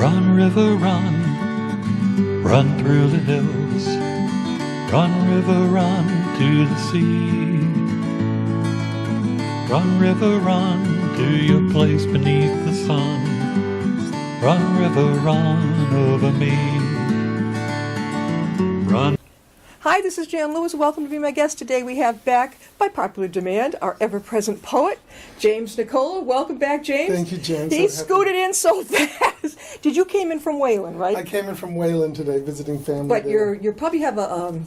Run, river, run, run through the hills. Run, river, run to the sea. Run, river, run to your place beneath the sun. Run, river, run over me. Run. Hi, this is Jan Lewis. Welcome to be my guest today. We have back, by popular demand, our ever-present poet, James Nicola. Welcome back, James. Thank you, James. He scooted in so fast. Did you came in from Wayland, right? I came in from Wayland today, visiting family. But there. you probably have a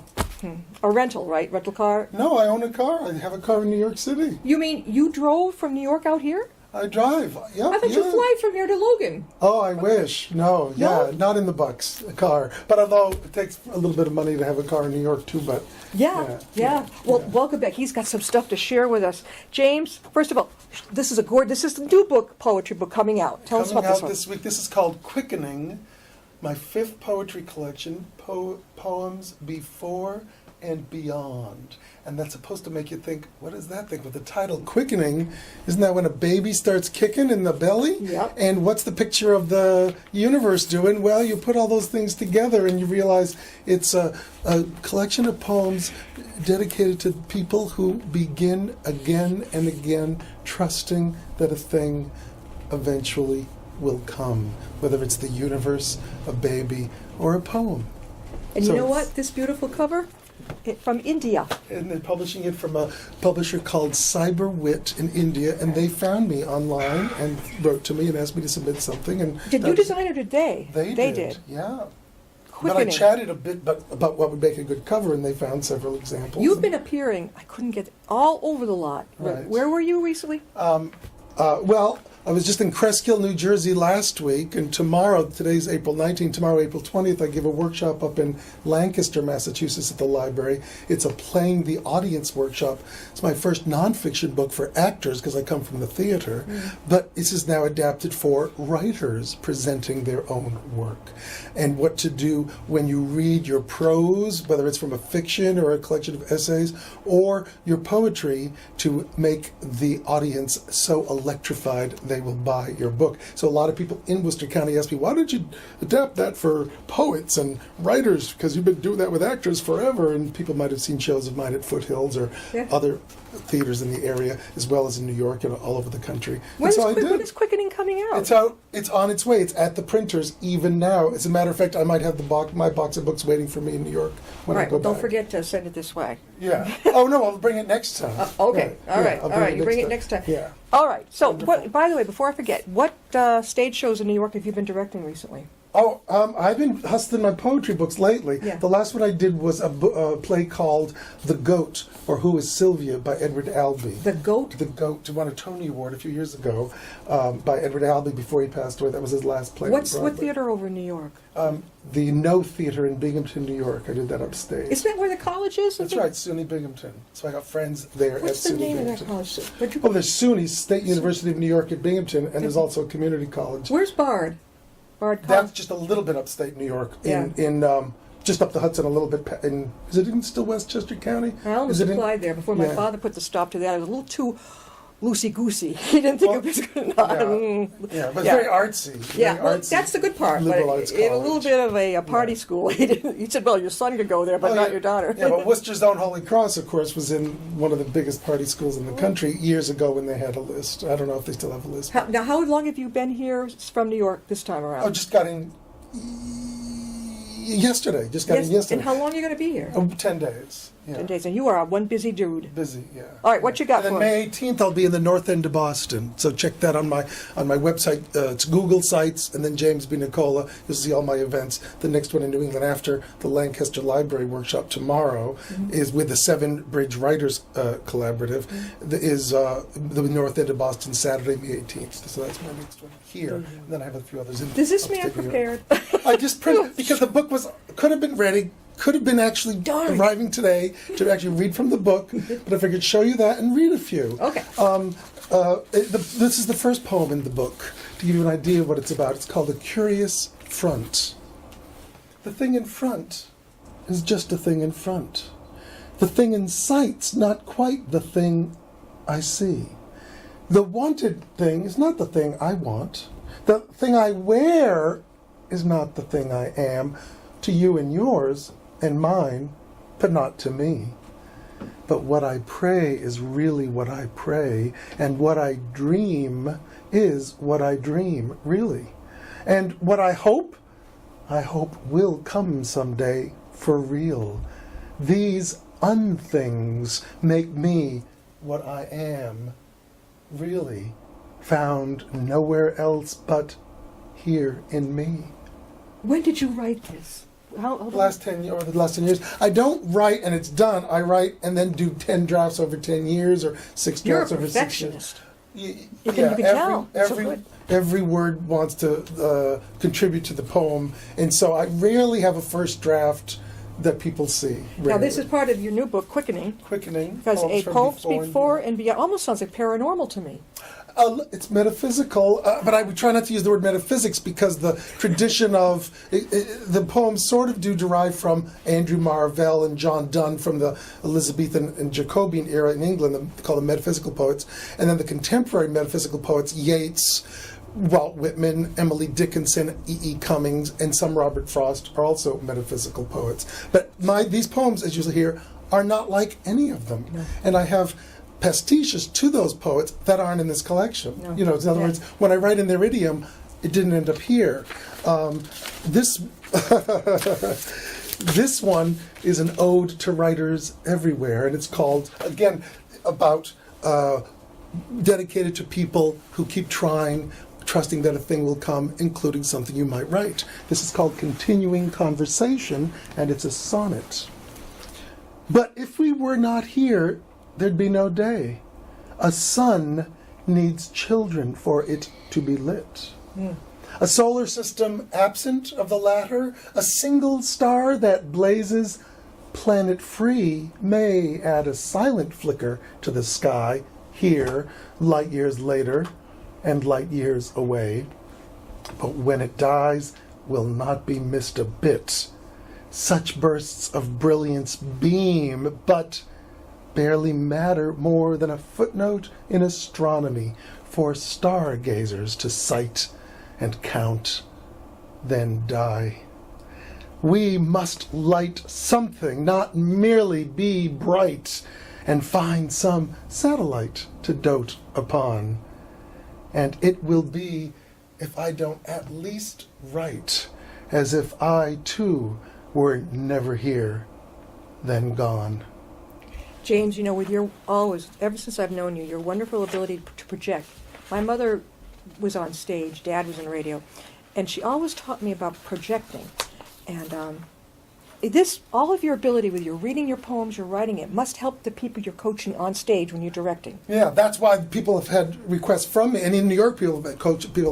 rental, right? Rental car? No, I own a car. I have a car in New York City. You mean you drove from New York out here? I drive. Yeah. I thought you fly from here to Logan. Oh, I wish. No, No? not in the Bucks car. But although it takes a little bit of money to have a car in New York too, but Yeah. Well, welcome back. He's got some stuff to share with us. James, first of all, this is the new book, poetry book coming out. Tell us about this one. this week. This is called Quickening, my fifth poetry collection, Poems Before and Beyond. And that's supposed to make you think, what is that thing? With the title Quickening, isn't that when a baby starts kicking in the belly? Yep. And what's the picture of the universe doing? Well, you put all those things together and you realize it's a collection of poems dedicated to people who begin again and again trusting that a thing eventually will come, whether it's the universe, a baby, or a poem. And you know what? This beautiful cover? From India. And they're publishing it from a publisher called Cyberwit in India, and they found me online and wrote to me and asked me to submit something. And Did you design it or did they? They did. Yeah. Quickening. But I chatted a bit about what would make a good cover, and they found several examples. You've been appearing, I couldn't get all over the lot. Right. Where were you recently? Well, I was just in Cresskill, New Jersey last week, and tomorrow, today's April 19th, tomorrow, April 20th, I give a workshop up in Lancaster, Massachusetts at the library. It's a Playing the Audience workshop. It's my first nonfiction book for actors, because I come from the theater, but this is now adapted for writers presenting their own work. And what to do when you read your prose, whether it's from a fiction or a collection of essays, or your poetry, to make the audience so electrified they will buy your book. So a lot of people in Worcester County ask me, why did you adapt that for poets and writers? Because you've been doing that with actors forever. And people might have seen shows of mine at Foothills or other theaters in the area, as well as in New York and all over the country. When is Quickening coming out? It's out. It's on its way. It's at the printers even now. As a matter of fact, I might have my box of books waiting for me in New York when I go back. Don't forget to send it this way. Yeah. Oh, no, I'll bring it next time. Okay. Right. All right. You bring it next time. Yeah. All right. So, by the way, before I forget, what stage shows in New York have you been directing recently? Oh, I've been hustling my poetry books lately. Yeah. The last one I did was a play called The Goat, or Who is Sylvia, by Edward Albee. The Goat? The Goat won a Tony Award a few years ago by Edward Albee before he passed away. That was his last play. What theater over in New York? The No Theater in Binghamton, New York. I did that upstage. Isn't that where the college is? That's right, SUNY Binghamton. So I got friends there What's at the SUNY name Binghamton. of that college? Oh, there's SUNY, State University of New York at Binghamton, and there's also a community college. Where's Bard? Bard That's College? just a little bit upstate New York, Yeah. in just up the Hudson a little bit. Is it in still Westchester County? I almost Is it applied there before my Yeah. father put the stop to that. I was a little too loosey-goosey. He didn't think it was good enough. Yeah, but very artsy. Yeah, very well, artsy, that's the good part. liberal But arts in a little college. bit of a party school, he said, well, your son could go there, but not your daughter. Yeah, but Worcester's own Holy Cross, of course, was in one of the biggest party schools in the country years ago when they had a list. I don't know if they still have a list. Now, how long have you been here from New York this time around? Oh, just got in yesterday. Just got in yesterday. And how long are you going to be here? 10 days. Yeah. 10 days. And you are one busy dude. Busy, yeah. All right, what you got and for then us? May 18th, I'll be in the North End of Boston. So check that on my website. It's Google Sites, and then James B. Nicola. You'll see all my events. The next one in New England after the Lancaster Library Workshop tomorrow is with the Seven Bridge Writers Collaborative. Is the North End of Boston Saturday, May 18th. So that's my next one here. And then I have a few others in Does this man upstate New York. prepared? I just printed because the book could have been ready, could have been actually arriving today to actually read from the book, but I figured show you that and read a few. Okay. This is the first poem in the book to give you an idea of what it's about. It's called The Curious Front. The thing in front is just a thing in front. The thing in sight's not quite the thing I see. The wanted thing is not the thing I want. The thing I wear is not the thing I am, to you and yours and mine, but not to me. But what I pray is really what I pray, and what I dream is what I dream, really. And what I hope will come someday for real. These unthings make me what I am, really, found nowhere else but here in me. When did you write this? Over the last 10 years. I don't write and it's done. I write and then do 10 drafts over 10 years or 6 drafts over 6 years. You can tell. Every word wants to contribute to the poem, and so I rarely have a first draft that people see. Rarely. Now, this is part of your new book, Quickening. Because a poem before and beyond almost sounds like paranormal to me. It's metaphysical, but I would try not to use the word metaphysics because the tradition of the poems sort of do derive from Andrew Marvell and John Donne from the Elizabethan and Jacobean era in England, called the metaphysical poets, and then the contemporary metaphysical poets, Yeats, Walt Whitman, Emily Dickinson, E.E. Cummings, and some Robert Frost are also metaphysical poets. But these poems, as you hear, are not like any of them. No. And I have pastiches to those poets that aren't in this collection. No. In other words, when I write in their idiom, it didn't end up here. This this one is an ode to writers everywhere, and it's called, again, about dedicated to people who keep trying, trusting that a thing will come, including something you might write. This is called Continuing Conversation, and it's a sonnet. But if we were not here, there'd be no day. A sun needs children for it to be lit. A solar system absent of the latter, a single star that blazes planet-free may add a silent flicker to the sky here, light years later and light years away. But when it dies, will not be missed a bit. Such bursts of brilliance beam, but barely matter more than a footnote in astronomy for stargazers to sight and count, then die. We must light something, not merely be bright, and find some satellite to dote upon. And it will be, if I don't at least write, as if I too were never here, then gone. James, with your always, ever since I've known you, your wonderful ability to project. My mother was on stage, Dad was in radio, and she always taught me about projecting. And all of your ability with your reading your poems, your writing it, must help the people you're coaching on stage when you're directing. Yeah, that's why people have had requests from me, and in New York, people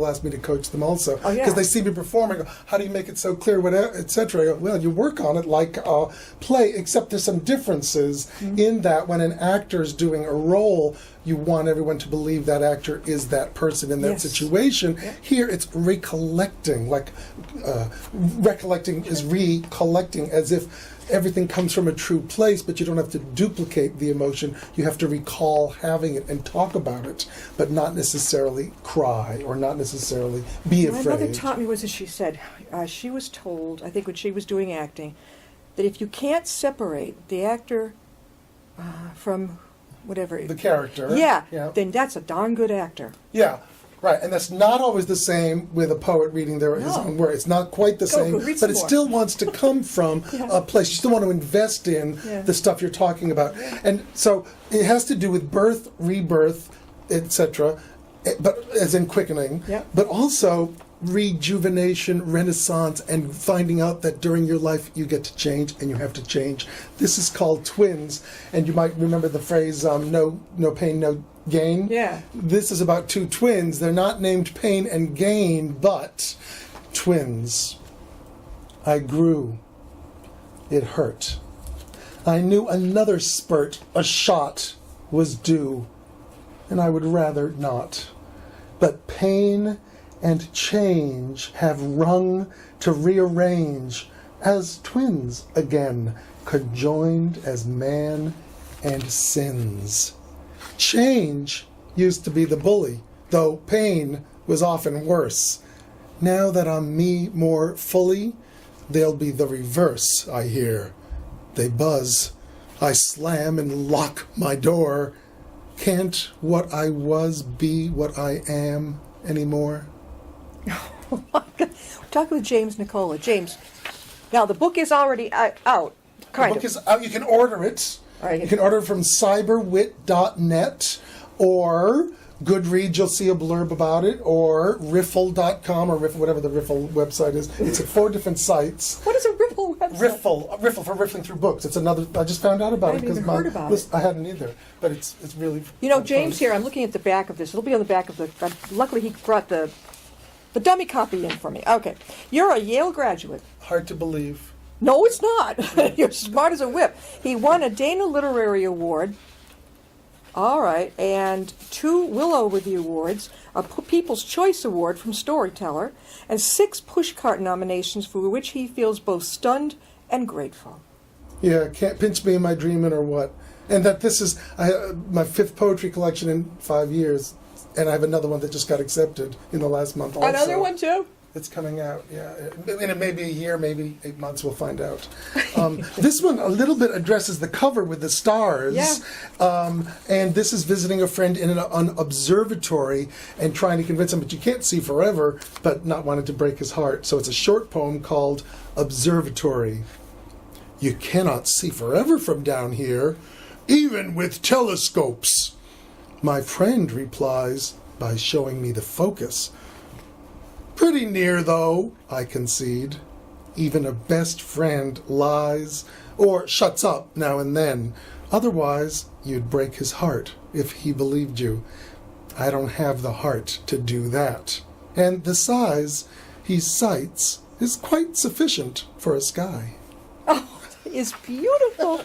ask me to coach them also, because they see me performing. Go, how do you make it so clear, whatever, etc. I go, well, you work on it like a play, except there's some differences in that when an actor's doing a role, you want everyone to believe that actor is that person in that situation. Yeah. Here it's recollecting, recollecting is recollecting, as if everything comes from a true place, but you don't have to duplicate the emotion. You have to recall having it and talk about it, but not necessarily cry or not necessarily be afraid. My mother taught me was, as she said, she was told, I think when she was doing acting, that if you can't separate the actor from whatever the character, then that's a darn good actor. Yeah, right. And that's not always the same with a poet reading his own work. It's not quite the same, but it still wants to come from a place. You still want to invest in the stuff you're talking about, and so it has to do with birth, rebirth, etc. But as in quickening, but also rejuvenation, renaissance, and finding out that during your life you get to change and you have to change. This is called Twins, and you might remember the phrase no pain, no gain. Yeah. This is about two twins. They're not named Pain and Gain, but twins. I grew. It hurt. I knew another spurt, a shot, was due, and I would rather not. But pain and change have rung to rearrange as twins again, conjoined as man and sins. Change used to be the bully, though pain was often worse. Now that I'm me more fully, they'll be the reverse, I hear. They buzz. I slam and lock my door. Can't what I was be what I am anymore? Talking with James Nicola. James, now the book is already out. The book is out. You can order it. All right. You can order it from cyberwit.net or Goodreads, you'll see a blurb about it, or riffle.com or riffle, whatever the Riffle website is. It's at 4 different sites. What is a Riffle website? Riffle for riffling through books. It's another. I just found out about I it hadn't even heard about it. I hadn't either, but it's really. You know, James here, I'm looking at the back of this. It'll be on the back of the... luckily, he brought the dummy copy in for me. Okay. You're a Yale graduate. Hard to believe. No, it's not. You're smart as a whip. He won a Dana Literary Award. All right. And 2 Willow-Worthy Awards, a People's Choice Award from Storyteller, and 6 Pushcart nominations for which he feels both stunned and grateful. Yeah, can't pinch me, am I dreaming or what? And that this is my 5th poetry collection in 5 years, and I have another one that just got accepted in the last month also. Another one, too? It's coming out, yeah. And it may be a year, maybe 8 months, we'll find out. This one a little bit addresses the cover with the stars. Yeah. And this is visiting a friend in an observatory and trying to convince him that you can't see forever, but not wanting to break his heart. So it's a short poem called Observatory. You cannot see forever from down here, even with telescopes. My friend replies by showing me the focus. Pretty near, though, I concede. Even a best friend lies or shuts up now and then. Otherwise, you'd break his heart if he believed you. I don't have the heart to do that. And the size he cites is quite sufficient for a sky. Oh, it's beautiful.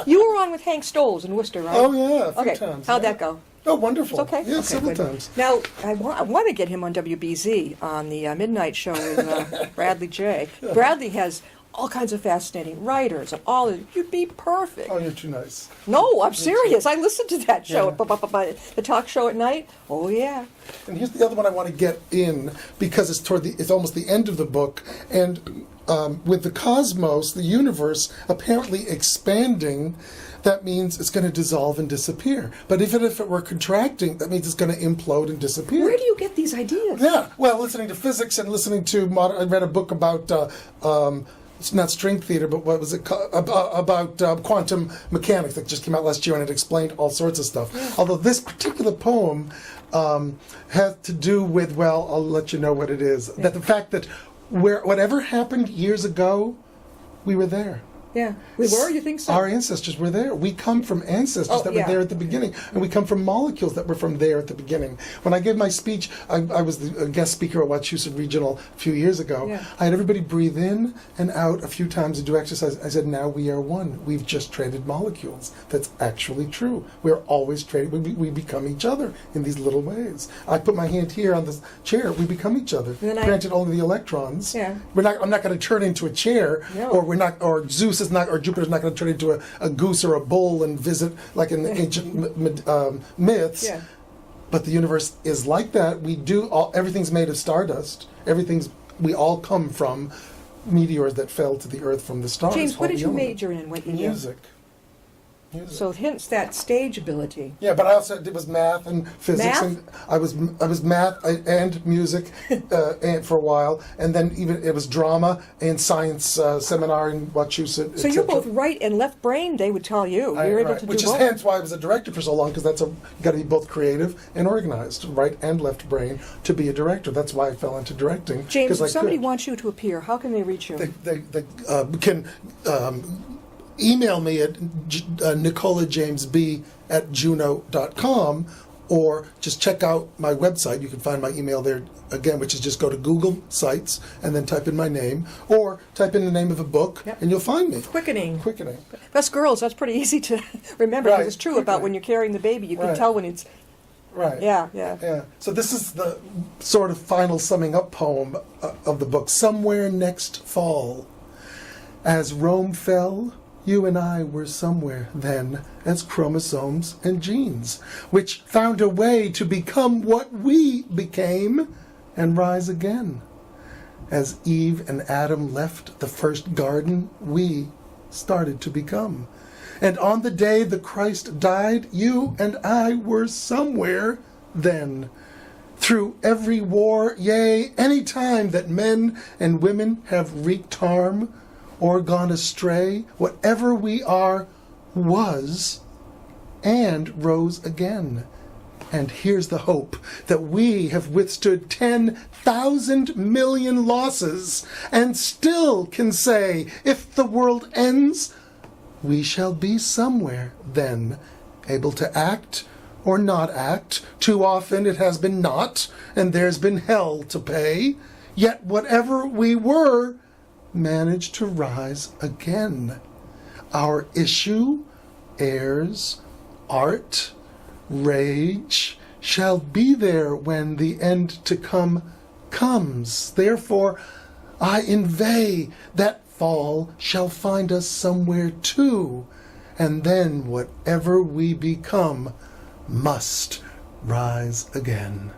You were on with Hank Stoles in Worcester, right? Oh, yeah, a few Okay. times. How'd yeah. that go? Oh, wonderful. It's okay? Yeah, Okay, several good. times. Now, I want to get him on WBZ on the midnight show with Bradley J. Bradley has all kinds of fascinating writers and all. You'd be perfect. Oh, you're too nice. No, I'm serious. I listened to that show, Yeah. the talk show at night. Oh, yeah. And here's the other one I want to get in because it's almost the end of the book, and with the cosmos, the universe apparently expanding, that means it's going to dissolve and disappear. But even if it were contracting, that means it's going to implode and disappear. Where do you get these ideas? Yeah, well, listening to physics and listening to I read a book about. It's not string theater, but what was it called? About quantum mechanics that just came out last year, and it explained all sorts of stuff. Yeah. Although this particular poem has to do with, well, I'll let you know what it is. Yeah. That the fact that whatever happened years ago, we were there. Yeah, we were. You think so? Our ancestors were there. We come from ancestors that were there at the beginning, and we come from molecules that were from there at the beginning. When I gave my speech, I was the guest speaker at Wachusett Regional a few years ago. Yeah. I had everybody breathe in and out a few times and do exercise. I said, "Now we are one. We've just traded molecules." That's actually true. We're always trading. We become each other in these little ways. I put my hand here on the chair. We become each other. Granted, only the electrons. Yeah. I'm not going to turn into a chair, no. or Zeus is not, or Jupiter's not going to turn into a goose or a bull and visit like in the ancient myths. Yeah. But the universe is like that. Everything's made of stardust. We all come from meteors that fell to the earth from the stars. James, what did you major in? Music. So hence that stage ability. Yeah, but I also did was math and physics. Math? And I was math and music and for a while, and then even it was drama and science seminar in Wachusett. So you're both right and left brain. They would tell you you're able to do both. Which is hence why I was a director for so long, because you got to be both creative and organized, right and left brain to be a director. That's why I fell into directing. James, if somebody wants you to appear, how can they reach you? They can. Email me at nicolajamesb@juno.com, or just check out my website. You can find my email there again, which is just go to Google Sites and then type in my name, or type in the name of a book, and you'll find me. Quickening. Us girls, that's pretty easy to remember, because it's true about when you're carrying the baby. You can tell when it's... Right. Yeah. So this is the sort of final summing up poem of the book. Somewhere next fall, as Rome fell, you and I were somewhere then as chromosomes and genes, which found a way to become what we became and rise again. As Eve and Adam left the first garden, we started to become. And on the day the Christ died, you and I were somewhere then. Through every war, yea, any time that men and women have wreaked harm or gone astray, whatever we are was and rose again. And here's the hope, that we have withstood 10,000 million losses and still can say, if the world ends, we shall be somewhere then, able to act or not act. Too often it has been not, and there's been hell to pay. Yet whatever we were, managed to rise again. Our issue, heirs, art, rage, shall be there when the end to come comes. Therefore, I inveigh that fall shall find us somewhere too, and then whatever we become must rise again.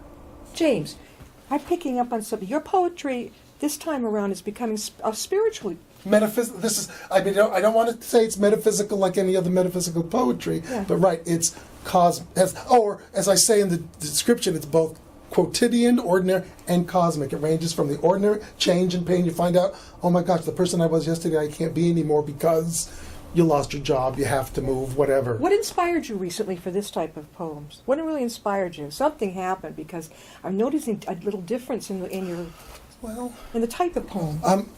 James, I'm picking up on something. Your poetry this time around is becoming spiritually. This is. I mean, I don't want to say it's metaphysical like any other metaphysical poetry, but right, it's or as I say in the description, it's both quotidian, ordinary, and cosmic. It ranges from the ordinary, change and pain. You find out, oh my gosh, the person I was yesterday, I can't be anymore because you lost your job, you have to move, whatever. What inspired you recently for this type of poems? What really inspired you? Something happened, because I'm noticing a little difference in the type of poem.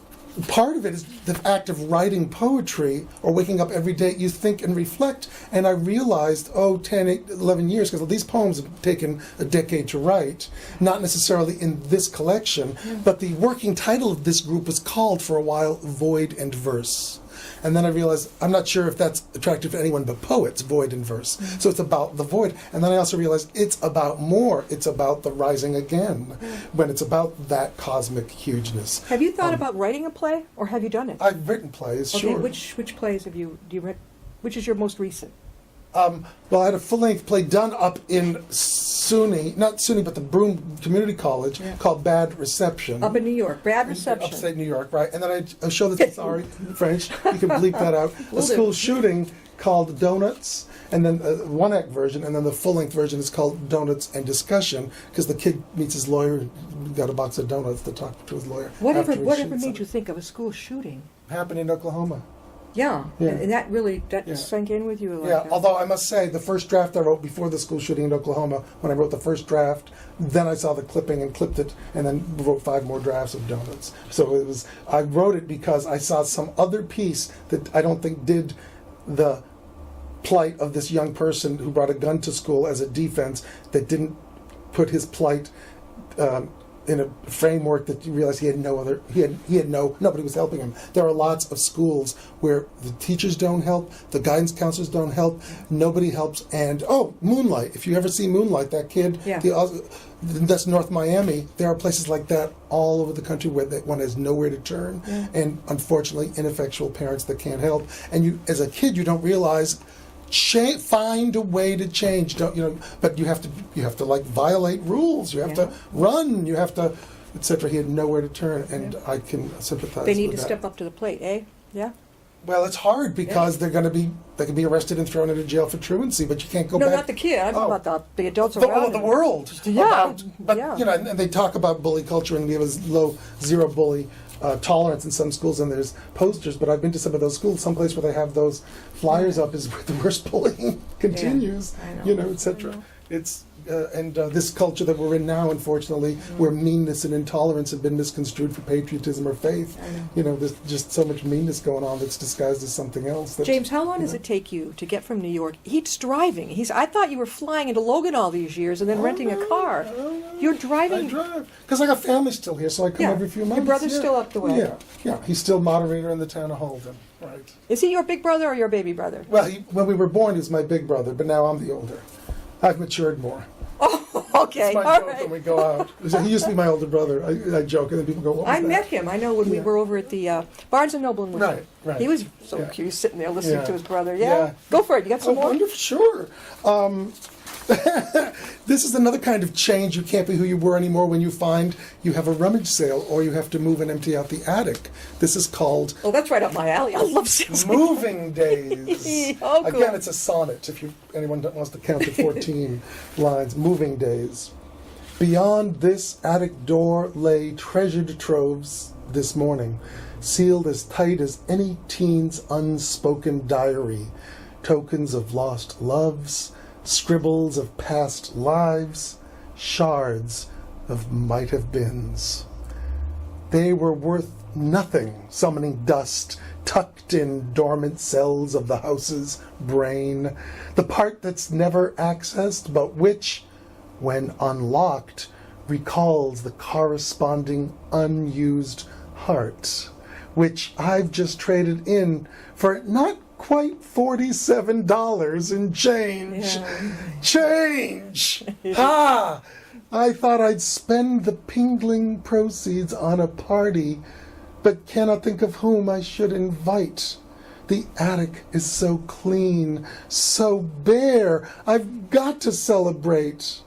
Part of it is the act of writing poetry or waking up every day. You think and reflect. And I realized, 10, 8, 11 years, because these poems have taken a decade to write, not necessarily in this collection, but the working title of this group was called for a while Void and Verse. And then I realized, I'm not sure if that's attractive to anyone but poets, void and verse. So it's about the void. And then I also realized it's about more. It's about the rising again, when it's about that cosmic hugeness. Have you thought about writing a play, or have you done it? I've written plays, okay, sure. Which plays have you read? Which is your most recent? Well, I had a full-length play done up in SUNY, not SUNY, but the Broome Community College, called Bad Reception. Up in New York, Bad Reception. Upstate New York, right. And then I showed this, sorry, French, you can bleep that out. A school shooting called Donuts, and then one act version, and then the full-length version is called Donuts and Discussion, because the kid meets his lawyer, and got a box of donuts to talk to his lawyer. Whatever made you think of a school shooting? Happened in Oklahoma. Yeah. And that really sank in with you like that. Although I must say, the first draft I wrote before the school shooting in Oklahoma, when I wrote the first draft, then I saw the clipping and clipped it, and then wrote 5 more drafts of Donuts. So I wrote it because I saw some other piece that I don't think did the plight of this young person who brought a gun to school as a defense, that didn't put his plight in a framework that you realize nobody was helping him. There are lots of schools where the teachers don't help, the guidance counselors don't help, nobody helps, and Moonlight. If you ever see Moonlight, that kid, that's North Miami. There are places like that all over the country where one has nowhere to turn, and unfortunately ineffectual parents that can't help. And you, as a kid, you don't realize. Find a way to change. But you have to like violate rules. You have to run. You have to, etc. He had nowhere to turn, and I can sympathize. They need with to step up to the plate, eh? Yeah. Well, it's hard because they can be arrested and thrown into jail for truancy, but you can't go back. No, not the kid. I'm talking about the adults around the world. Yeah. And they talk about bully culture, and we have a zero bully tolerance in some schools, and there's posters, but I've been to some of those schools, someplace where they have those flyers up is where the worst bullying continues, etc. It's this culture that we're in now, unfortunately, where meanness and intolerance have been misconstrued for patriotism or faith. There's just so much meanness going on that's disguised as something else. James, how long does it take you to get from New York? He's driving. I thought you were flying into Logan all these years and then renting a car. You're driving? I drive. Because I got family still here, so I come every few months. Your brother's still up the way? Yeah. He's still moderator in the town of Holden. Right. Is he your big brother or your baby brother? Well, when we were born, he was my big brother, but now I'm the older. I've matured more. Oh, okay. It's my joke when we go out. He used to be my older brother. I joke, and then people go, what was I that? met him. I know when we were over at the Barnes & Noble in Worcester. Right. He was so cute, sitting there listening to his brother. Yeah? Go for it. You got some more? Wonderful. Sure. This is another kind of change. You can't be who you were anymore when you find you have a rummage sale or you have to move and empty out the attic. This is called Oh, that's right up my alley. I love sales. Moving Days. Oh, cool. Again, it's a sonnet, if anyone wants to count the 14 lines. Moving Days. Beyond this attic door lay treasured troves this morning, sealed as tight as any teen's unspoken diary, tokens of lost loves, scribbles of past lives, shards of might-have-beens. They were worth nothing, summoning dust, tucked in dormant cells of the house's brain, the part that's never accessed, but which, when unlocked, recalls the corresponding unused heart, which I've just traded in for not quite $47 in change. Yeah. Change! Ha! I thought I'd spend the pingling proceeds on a party, but cannot think of whom I should invite. The attic is so clean, so bare. I've got to celebrate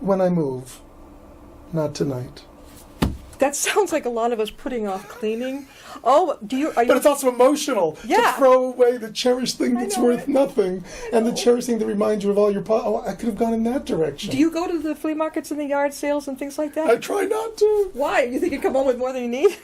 when I move. Not tonight. That sounds like a lot of us putting off cleaning. Oh, are you? But it's also emotional Yeah. to throw away the cherished thing that's know worth it. nothing, and the cherished thing that reminds you of all your. Oh, I could have gone in that direction. Do you go to the flea markets and the yard sales and things like that? I try not to. Why? You think you come home with more than you need?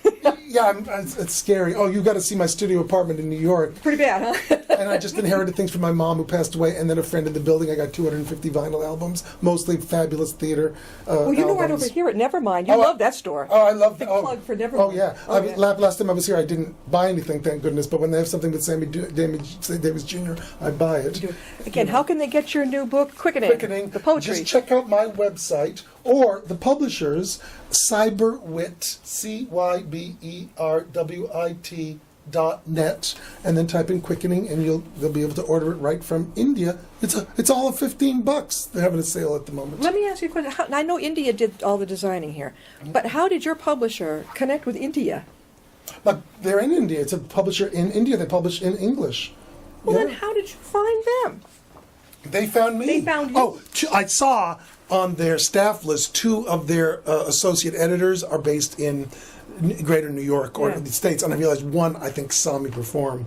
Yeah, it's scary. Oh, you got to see my studio apartment in New York. Pretty bad, huh? And I just inherited things from my mom who passed away, and then a friend in the building. I got 250 vinyl albums, mostly fabulous theater. Well, you know right albums. over here at Nevermind. You Oh, love that store. Oh, I love Big that. plug for Nevermind. Oh, yeah. Oh, yeah. Last time I was here, I didn't buy anything, thank goodness. But when they have something with Sammy Davis Jr., I buy it. Again, how can they get your new book, Quickening? The poetry. Just check out my website or the publishers, Cyberwit, CYBERWIT.net, and then type in Quickening, and they'll be able to order it right from India. It's all of $15. They're having a sale at the moment. Let me ask you a question. I know India did all the designing here, but how did your publisher connect with India? But they're in India. It's a publisher in India. They publish in English. Well, Yeah. then how did you find them? They found me. They found you? Oh, I saw on their staff list 2 of their associate editors are based in Greater New York or Yeah. the States, and I realized one I think saw me perform.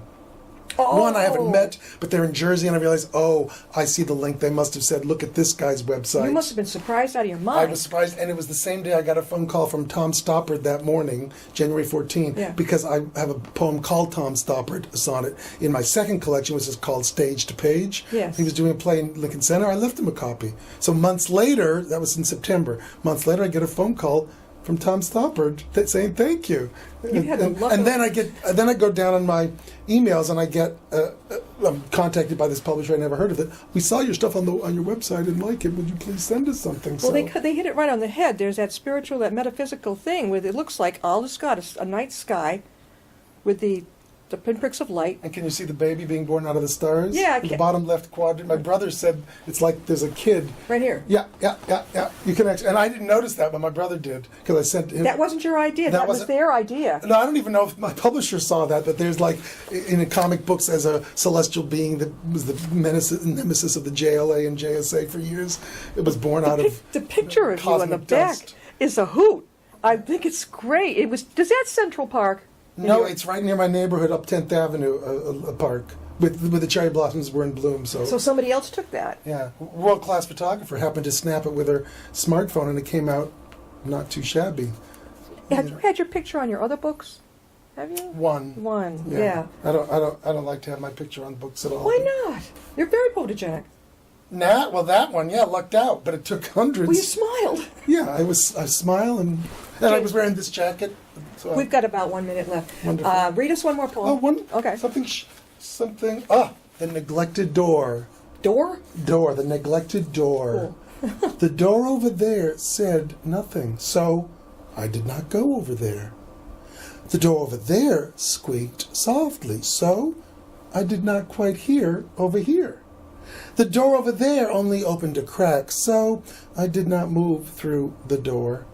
Oh. One I haven't met, but they're in Jersey, and I realized, oh, I see the link. They must have said, look at this guy's website. You must have been surprised out of your mind. I was surprised, and it was the same day I got a phone call from Tom Stoppard that morning, January 14, Yeah. because I have a poem called Tom Stoppard, a sonnet, in my second collection, which is called Stage to Page. Yes. He was doing a play in Lincoln Center. I left him a copy. So months later, that was in September, months later, I get a phone call from Tom Stoppard saying thank you. You had the luck and of- then I go down on my emails and I get I'm contacted by this publisher. I never heard of it. We saw your stuff on your website and like it. Would you please send us something? Well, they hit it right on the head. There's that spiritual, that metaphysical thing where it looks like all it's got is a night sky with the pinpricks of light. And can you see the baby being born out of the stars? Yeah, I In the can. bottom left quadrant. My brother said it's like there's a kid. Right here. Yeah. You can actually, and I didn't notice that, but my brother did because I sent him. That wasn't your idea. That was wasn't- their idea. No, I don't even know if my publisher saw that, but there's like, in comic books, as a celestial being that was the nemesis of the JLA and JSA for years. It was born out of The picture of you on the cosmic back dust. is a hoot. I think it's great. Does that Central Park? in No, your- it's right near my neighborhood, up 10th Avenue, a park, with the cherry blossoms were in bloom. So somebody else took that. yeah, world-class photographer happened to snap it with her smartphone, and it came out not too shabby. Have you had your picture on your other books? Have you? One. Yeah. I don't like to have my picture on books at all. Why not? You're very photogenic. Nah, well, that one, yeah, lucked out, but it took hundreds. Well, you smiled. Yeah, I smile and I was wearing this jacket. So We've got about 1 minute left. Wonderful. Read us one more poem. Oh, one. Okay. Something. The neglected door. Door? Door. The neglected door. The door over there said nothing, so I did not go over there. The door over there squeaked softly, so I did not quite hear over here. The door over there only opened a crack, so I did not move through the door.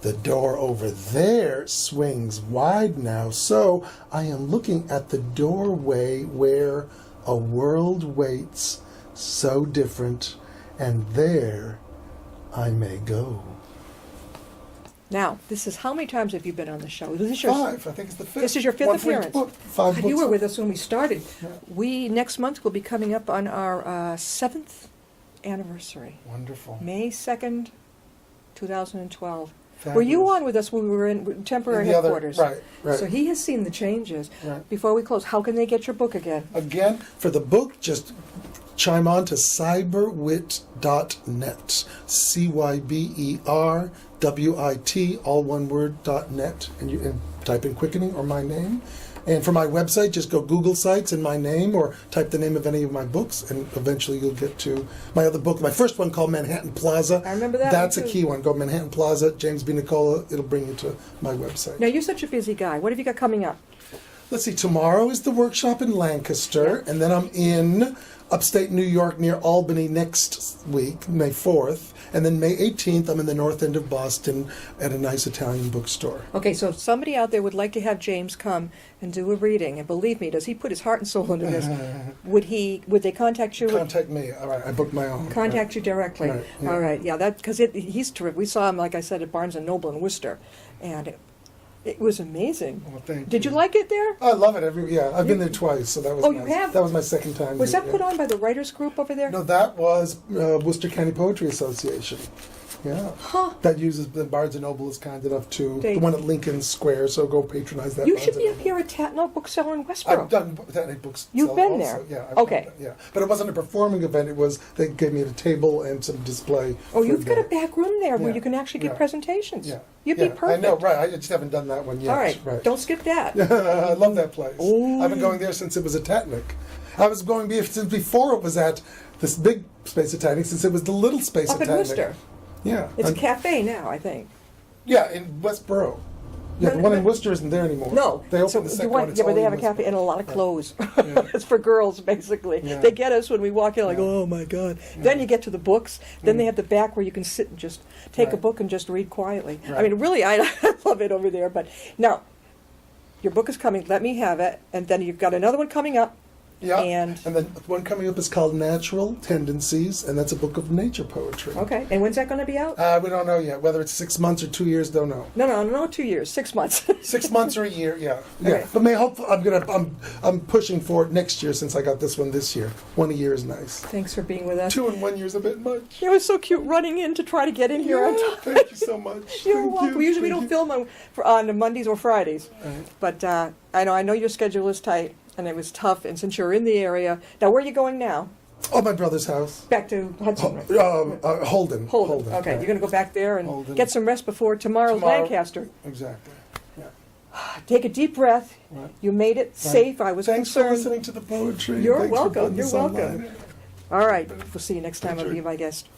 The door over there swings wide now, so I am looking at the doorway where a world waits, so different, and there I may go. Now, this is, how many times have you been on the show? This is your, 5, I think it's the 5th. This is your 5th One for each appearance. book. 5 God, books. you were with us when we started. Yeah. We, next month, will be coming up on our 7th anniversary. Wonderful. May 2nd, 2012. Fabulous. Were you on with us when we were in temporary In the other- headquarters? right. So he has seen the changes. Right. Before we close, how can they get your book again? Again, for the book, just chime on to cyberwit.net. CYBERWIT, all one word, .net. And you can type in quickening or my name. And for my website, just go Google Sites and my name, or type the name of any of my books, and eventually you'll get to my other book. My first one called Manhattan Plaza. I remember that That's one a too. key one. Go Manhattan Plaza, James B. Nicola. It'll bring you to my website. Now, you're such a busy guy. What have you got coming up? Let's see, tomorrow is the workshop in Lancaster, and then I'm in upstate New York near Albany next week, May 4th, and then May 18th I'm in the north end of Boston at a nice Italian bookstore. Okay, so if somebody out there would like to have James come and do a reading, and believe me, does he put his heart and soul into this? Would they contact you? Contact me. All right, I booked my own. Contact you directly. Right, yeah. All right, yeah, that because he's terrific. We saw him, like I said, at Barnes and Noble in Worcester, and it was amazing. Well, thank Did you like it there? I love it. I've been there twice, so that was Oh, nice. you have? That was my second time. Was there, that put on by the writers group over there? No, that was Worcester County Poetry Association. Yeah. Huh. That uses, the Barnes and Noble is kind enough to, They- the one at Lincoln Square, so go patronize that. You Barnes should and be up Noble. here at Tatnall Bookseller in Westboro. I've done that books. You've been also. there? Yeah. I've Okay. done that, yeah, but it wasn't a performing event. It was, they gave me a table and some display. Oh, for you've got a day. back room there where Yeah, you can actually give yeah, presentations. Yeah. You'd Yeah, be perfect. I know, right? I just haven't done that one yet. All right, don't skip that. I love that place. Oh. I've been going there since it was at Tatnick. I was going since before it was at this big space at Tatnick, since it was the little space Up at in Tatnick. Worcester. Yeah. It's a I'm- cafe now, I think. Yeah, in Westboro. Yeah, the one in Worcester isn't there anymore. No. They So opened the you second want- one. It's yeah, but they all have a in cafe Westboro. and a lot of Right. clothes. Yeah. It's for girls, basically. Yeah. They get us when we walk in, like, Yeah. oh my God. Then you get to the books. Then they have the back where you can sit and just take a Right. book and just read quietly. I Right. mean, really, I love it over there. But now, your book is coming. Let me have it. And then you've got another one coming up. Yeah, And- then one coming up is called Natural Tendencies, and that's a book of nature poetry. Okay. And when's that going to be out? We don't know yet. Whether it's 6 months or 2 years, don't know. No, 2 years, 6 months. 6 months or a year, yeah. Okay. But I'm pushing for it next year since I got this one this year. 1 a year is nice. Thanks for being with us. 2 in 1 year is a bit much. It was so cute running in to try to get in here on time. Thank you so much. You're Thank welcome. you. We usually Thank don't you. film on Mondays or Fridays, Right. but I know your schedule is tight and it was tough. And since you're in the area, now where are you going now? Oh, my brother's house. Back to Hudson. right? Holden. Holden. Okay, yeah. you're going to go back there and Holden. get some rest before tomorrow's Tomorrow. Lancaster. Exactly. Yeah. Take a deep breath. Right. You made it safe. I was Thanks for concerned. listening to the poetry. You're Thanks for welcome. putting You're this welcome. online. All right. We'll see you next time. I'll be my guest.